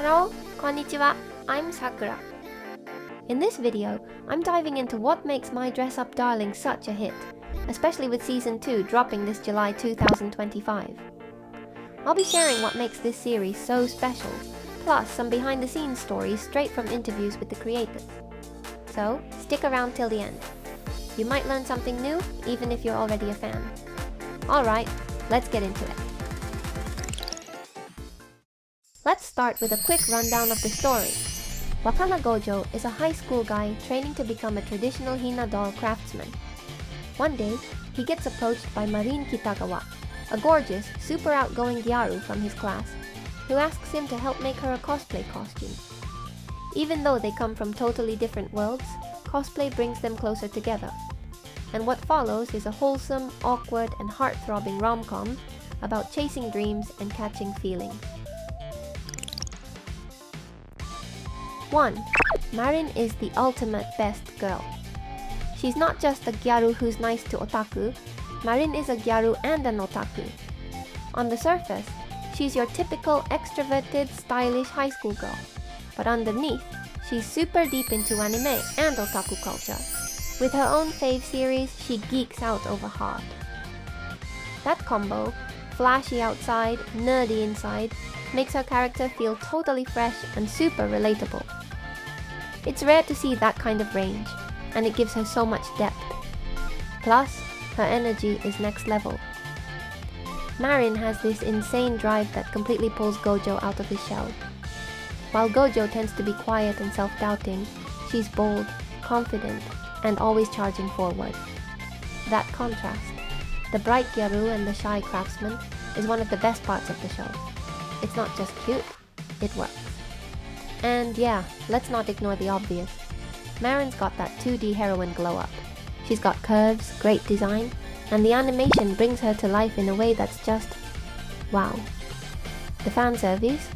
Hello, konnichiwa, I'm Sakura. In this video, I'm diving into what makes My Dress Up Darling such a hit, especially with Season 2 dropping this July 2025. I'll be sharing what makes this series so special, plus some behind-the-scenes stories straight from interviews with the creators. So, stick around till the end. You might learn something new, even if you're already a fan. Alright, let's get into it. Let's start with a quick rundown of the story. Wakana Gojo is a high school guy training to become a traditional Hina doll craftsman. One day, he gets approached by Marin Kitagawa, a gorgeous, super outgoing gyaru from his class, who asks him to help make her a cosplay costume. Even though they come from totally different worlds, cosplay brings them closer together. And what follows is a wholesome, awkward, and heart-throbbing rom-com about chasing dreams and catching feelings. 1. Marin is the ultimate best girl. She's not just a gyaru who's nice to otaku, Marin is a gyaru and an otaku. On the surface, she's your typical extroverted, stylish high school girl. But underneath, she's super deep into anime and otaku culture. With her own fave series, she geeks out over hard. That combo, flashy outside, nerdy inside, makes her character feel totally fresh and super relatable. It's rare to see that kind of range, and it gives her so much depth. Plus, her energy is next level. Marin has this insane drive that completely pulls Gojo out of his shell. While Gojo tends to be quiet and self-doubting, she's bold, confident, and always charging forward. That contrast, the bright gyaru and the shy craftsman, is one of the best parts of the show. It's not just cute, it works. And yeah, let's not ignore the obvious. Marin's got that 2D heroine glow up. She's got curves, great design, and the animation brings her to life in a way that's just wow. The fan service?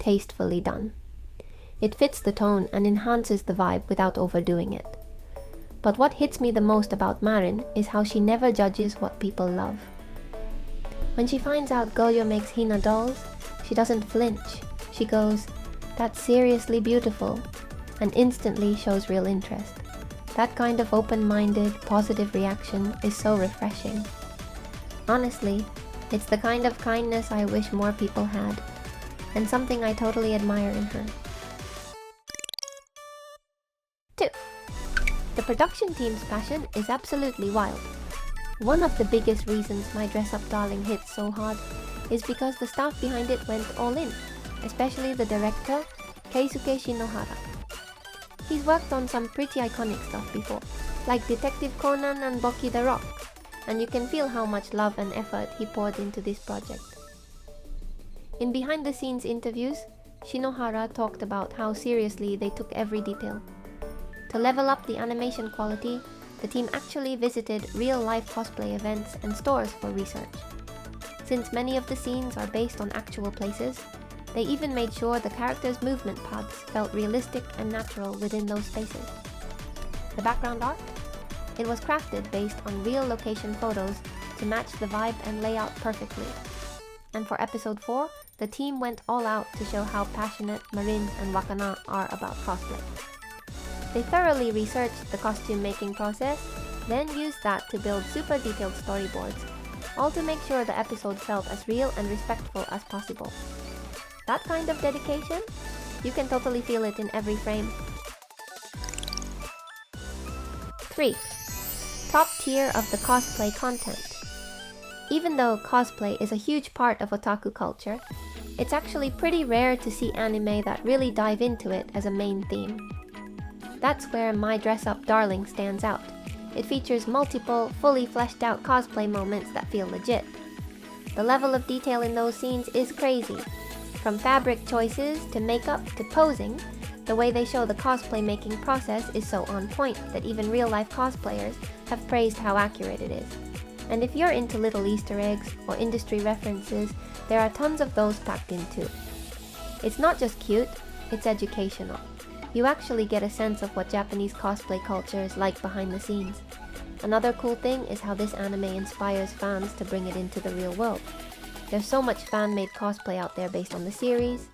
Tastefully done. It fits the tone and enhances the vibe without overdoing it. But what hits me the most about Marin is how she never judges what people love. When she finds out Gojo makes Hina dolls, she doesn't flinch. She goes, "That's seriously beautiful," and instantly shows real interest. That kind of open-minded, positive reaction is so refreshing. Honestly, it's the kind of kindness I wish more people had, and something I totally admire in her. 2. The production team's passion is absolutely wild. One of the biggest reasons My Dress Up Darling hits so hard is because the staff behind it went all in, especially the director, Keisuke Shinohara. He's worked on some pretty iconic stuff before, like Detective Conan and Boki the Rock, and you can feel how much love and effort he poured into this project. In behind-the-scenes interviews, Shinohara talked about how seriously they took every detail. To level up the animation quality, the team actually visited real-life cosplay events and stores for research. Since many of the scenes are based on actual places, they even made sure the characters' movement paths felt realistic and natural within those spaces. The background art? It was crafted based on real location photos to match the vibe and layout perfectly. And for episode 4, the team went all out to show how passionate Marin and Wakana are about cosplay. They thoroughly researched the costume making process, then used that to build super detailed storyboards, all to make sure the episode felt as real and respectful as possible. That kind of dedication? You can totally feel it in every frame. 3. Top tier of the cosplay content. Even though cosplay is a huge part of otaku culture, it's actually pretty rare to see anime that really dive into it as a main theme. That's where My Dress Up Darling stands out. It features multiple, fully fleshed out cosplay moments that feel legit. The level of detail in those scenes is crazy. From fabric choices to makeup to posing, the way they show the cosplay making process is so on point that even real-life cosplayers have praised how accurate it is. And if you're into little Easter eggs or industry references, there are tons of those packed in too. It's not just cute, it's educational. You actually get a sense of what Japanese cosplay culture is like behind the scenes. Another cool thing is how this anime inspires fans to bring it into the real world. There's so much fan-made cosplay out there based on the series,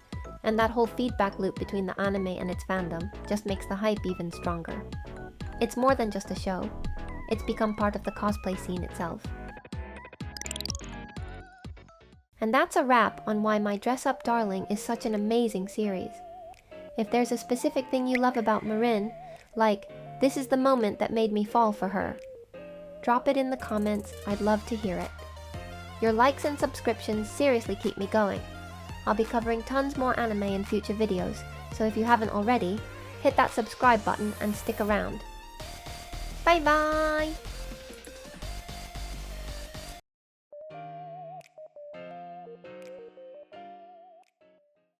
And that whole feedback loop between the anime and its fandom just makes the hype even stronger. It's more than just a show. It's become part of the cosplay scene itself. And that's a wrap on why My Dress Up Darling is such an amazing series. If there's a specific thing you love about Marin, like, this is the moment that made me fall for her, drop it in the comments, I'd love to hear it. Your likes and subscriptions seriously keep me going. I'll be covering tons more anime in future videos, so if you haven't already, hit that subscribe button and stick around. Bye bye!